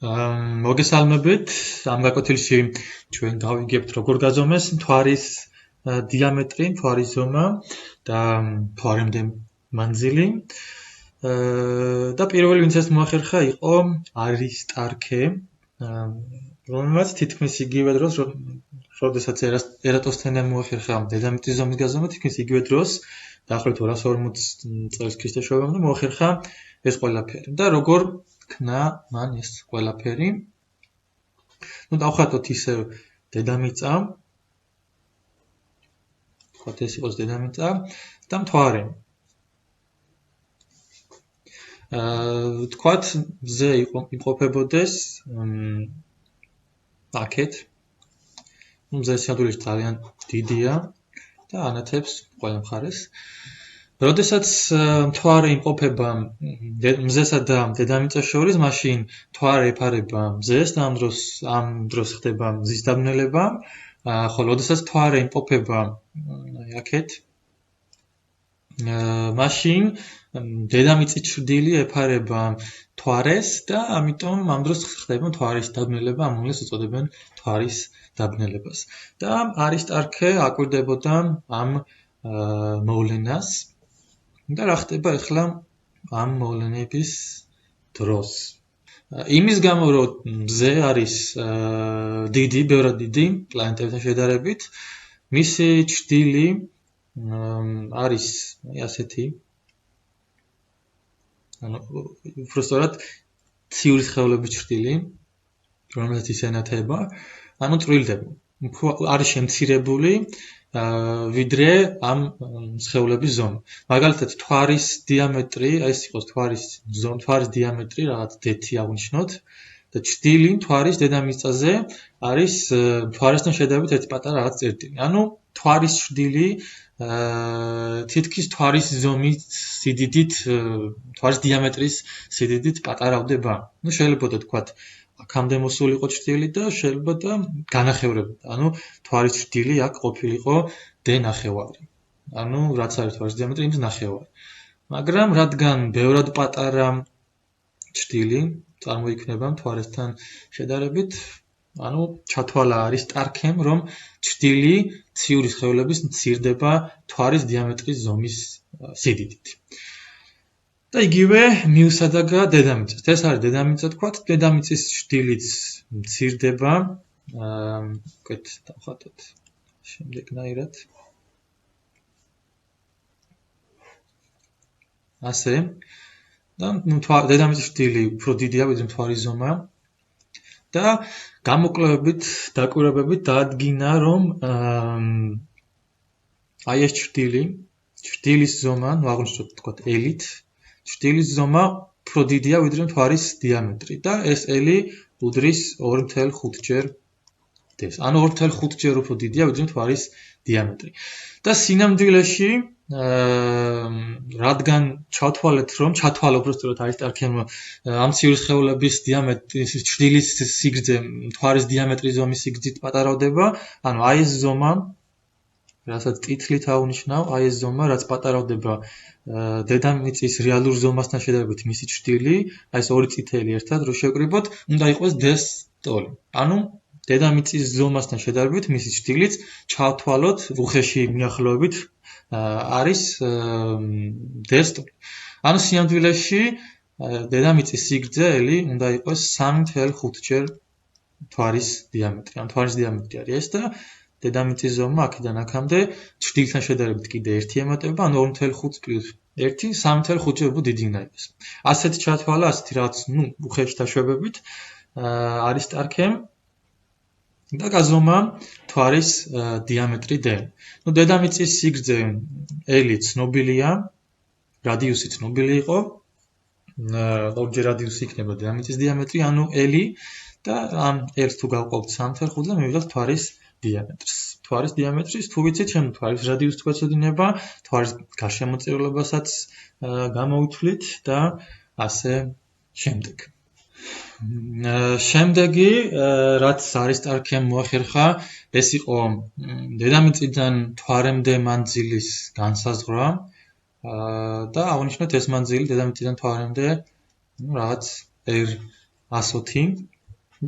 მოგესალმებით, ამ გაკვეთილში ჩვენ გავიგებთ როგორ გაზომეს მთვარის დიამეტრი, მთვარის ზომა და მთვარემდე მანძილი. და პირველი ვინც ეს მოახერხა იყო არისტარქე, რომელმაც თითქმის იგივე დროს, როდესაც ერატოსთენემ მოახერხა დედამიწის ზომის გაზომა, თითქმის იგივე დროს, დაახლოებით 240 წელს ქრისტესშობამდე მოახერხა ეს ყველაფერი. და როგორ ქნა მან ეს ყველაფერი? დავხატოთ ისევ დედამიწა. ვთქვათ, ეს იყოს დედამიწა და მთვარე. ვთქვათ, მზე იმყოფებოდეს აქეთ. მზე სიადულით ძალიან დიდია და ანათებს ყველა მხარეს. როდესაც მთვარე იმყოფება მზესა და დედამიწას შორის, მაშინ მთვარე ეფარება მზეს და ამ დროს ხდება მზის დაბნელება, ხოლო როდესაც მთვარე იმყოფება აქეთ, მაშინ დედამიწის ჭრილი ეფარება მთვარეს და ამიტომ ამ დროს ხდება მთვარის დაბნელება, ამას უწოდებენ მთვარის დაბნელებას. და არისტარქე აკვირდებოდა ამ მოვლენას. და რა ხდება ახლა ამ მოვლენების დროს? იმის გამო, რომ მზე არის დიდი, ბევრად დიდი პლანეტებთან შედარებით, მისი ჭრილი არის ასეთი, უბრალოდ ციური სხეულების ჭრილი, რომელსაც ის ენათება, წვრილდება. არის შემცირებული ვიდრე ამ სხეულების ზომა. მაგალითად, მთვარის დიამეტრი, ეს იყოს მთვარის დიამეტრი, რაღაც დეთი აღნიშნოთ და ჭრილი მთვარის დედამიწაზე არის მთვარესთან შედარებით ერთი პატარა რაღაც წერტილი. მთვარის ჭრილი თითქმის მთვარის ზომის სიდიდით, მთვარის დიამეტრის სიდიდით პატარავდება. შეიძლება თქვათ, აქამდე მოსულიყო ჭრილი და შეიძლება და განახევრებოდა. მთვარის ჭრილი აქ ყოფილიყო d-ნახევარი. რაც არის მთვარის დიამეტრი, იმის ნახევარი. მაგრამ რადგან ბევრად პატარა ჭრილი წარმოიქმნება მთვარესთან შედარებით, ჩათვალა არისტარქემ, რომ ჭრილი ციური სხეულების მცირდება მთვარის დიამეტრის ზომის სიდიდით. და იგივე მიუსადაგა დედამიწას. ეს არის დედამიწა, თქვათ, დედამიწის ჭრილიც მცირდება, ვთქვით, დავხატოთ შემდეგნაირად. ასე. და დედამიწის ჭრილი უფრო დიდია, ვიდრე მთვარის ზომა. და გამოკვლევებით, დაკვირვებებით დაადგინა, რომ აი ეს ჭრილის ზომა, აღნიშნოთ, თქვათ, ელით, ჭრილის ზომა უფრო დიდია, ვიდრე მთვარის დიამეტრი და ეს ელი უდრის 2.5-ჯერ დეს. 2.5-ჯერ უფრო დიდია, ვიდრე მთვარის დიამეტრი. და სინამდვილეში, რადგან ჩათვალა უბრალოდ არისტარქემ ამ ციური სხეულების დიამეტრის ჭრილის სიგრძე მთვარის დიამეტრის ზომის სიგრძით პატარავდება, აი ეს ზომა, რასაც ტიტლით აღნიშნავ, აი ეს ზომა, რაც პატარავდება დედამიწის რეალურ ზომასთან შედარებით მისი ჭრილი, აი ეს ორი წითელი ერთად რო შევკრიბოთ, უნდა იყოს დეს ტოლი. დედამიწის ზომასთან შედარებით მისი ჭრილიც ჩავთვალოთ უხეში მიახლოებით არის დეს ტოლი. სინამდვილეში დედამიწის სიგრძე ელი უნდა იყოს 3.5-ჯერ მთვარის დიამეტრი. მთვარის დიამეტრი არის ეს და დედამიწის ზომა აქედან აქამდე ჭრილთან შედარებით კიდე ერთი ემატება, 2.5 პლუს 1, 3.5-ჯერ უფრო დიდი უნდა იყოს. ასეთი ჩათვალა, ასეთი რაღაც, უხეში დაშვებებით არისტარქემ და გაზომა მთვარის დიამეტრი d. დედამიწის სიგრძე ელი ცნობილია, რადიუსი ცნობილი იყო, ორჯერ რადიუსი იქნება დედამიწის დიამეტრი, ელი და ამ ელს თუ გავყავთ 3.5 და მივიღებთ მთვარის დიამეტრს. მთვარის დიამეტრის თუ ვიცით, მთვარის რადიუსს თუ ეცოდინება, მთვარის გარშემოწირულობასაც გამოუთვლით და ასე შემდეგ. შემდეგი, რაც არისტარქემ მოახერხა, ეს იყო დედამიწიდან მთვარემდე მანძილის განსაზღვრა და აღნიშნეთ ეს მანძილი დედამიწიდან მთვარემდე რაღაც r100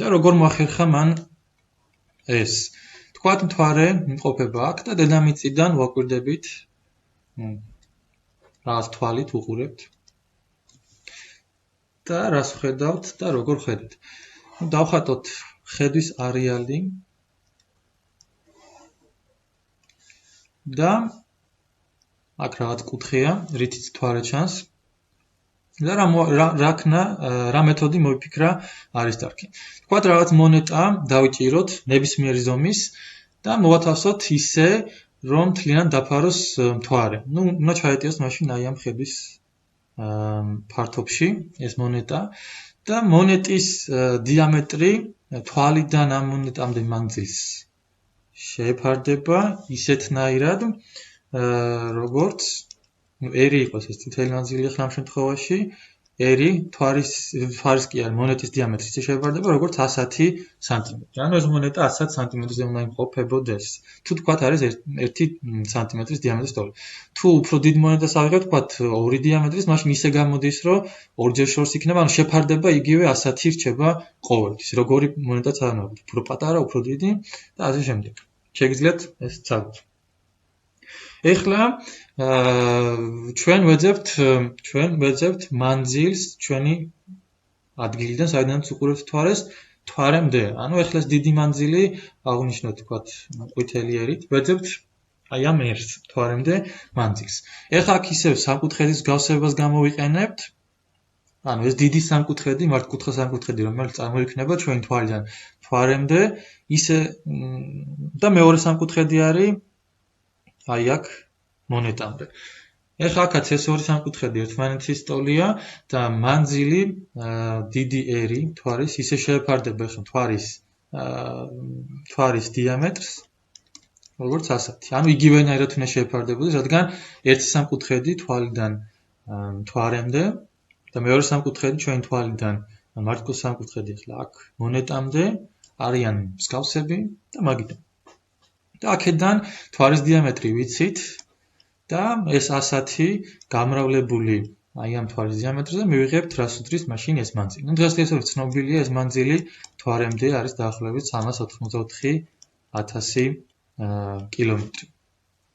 და როგორ მოახერხა მან ეს. თქვათ მთვარე იმყოფება აქ და დედამიწიდან ვაკვირდებით რაღაც თვალით უყურებთ. და რას ხედავთ და როგორ ხედავთ. დავხატოთ ხედვის არეალი და აქ რაღაც კუთხეა, რითიც მთვარე ჩანს. და რა მეთოდი მოიფიქრა არისტარქი. თქვათ რაღაც მონეტა დავიჭიროთ ნებისმიერი ზომის და მოვათავსოთ ისე, რომ მთლიანად დაფაროს მთვარე. უნდა ჩაეტიოს მაშინ აი ამ ხედვის ფართობში ეს მონეტა და მონეტის დიამეტრი თვალიდან ამ მონეტამდე მანძილს შეეფარდება ისეთნაირად, როგორც ერი იყოს ეს წითელი მანძილი ახლა ამ შემთხვევაში, ერი თვარის კი არ მონეტის დიამეტრი ისე შეეფარდება, როგორც 110 სანტიმეტრი. ანუ ეს მონეტა 110 სანტიმეტრზე უნდა იმყოფებოდეს. თუ თქვათ არის 1 სანტიმეტრის დიამეტრის ტოლი. თუ უფრო დიდ მონეტას ავიღებთ, თქვათ 2 დიამეტრის, მაშინ ისე გამოდის, რომ ორჯერ შორს იქნება, ანუ შეფარდება იგივე 110 რჩება ყოველთვის. როგორი მონეტაც არ უნდა, უფრო პატარა, უფრო დიდი და ასე შემდეგ. შეგიძლიათ ეს ცალკე. ეხლა ჩვენ ვეძებთ მანძილს ჩვენი ადგილიდან, საიდანაც უყურებთ თვალეს, თვარემდე. ანუ ეხლა ეს დიდი მანძილი აღნიშნოთ, თქვათ, ყვითელი ერით, ვეძებთ აი ამ ერთს, თვარემდე მანძილს. ეხლა აქ ისევ სამკუთხედის გავსებას გამოვიყენებთ. ანუ ეს დიდი სამკუთხედი, მართკუთხა სამკუთხედი, რომელიც წარმოიქმნება ჩვენი თვალიდან თვარემდე, ისე და მეორე სამკუთხედი არის აი აქ მონეტამდე. ეხლა აქაც ეს ორი სამკუთხედი ერთმანეთის ტოლია და მანძილი დიდი ერი თვარის ისე შეეფარდება ეხლა თვარის დიამეტრს როგორც 110. ანუ იგივენაირად უნდა შეეფარდებოდეს, რადგან ერთი სამკუთხედი თვალიდან თვარემდე და მეორე სამკუთხედი ჩვენი თვალიდან მართკუთხა სამკუთხედი ეხლა აქ მონეტამდე არიან მსგავსები და მაგიტომ. და აქედან თვარის დიამეტრი ვიცით და ეს 110 გამრავლებული აი ამ თვალის დიამეტრზე მივიღებთ რას უდრის მაშინ ეს მანძილი. ნუ დღესდღეობით ცნობილია ეს მანძილი თვარემდე არის დაახლოებით 384,000 კილომეტრი.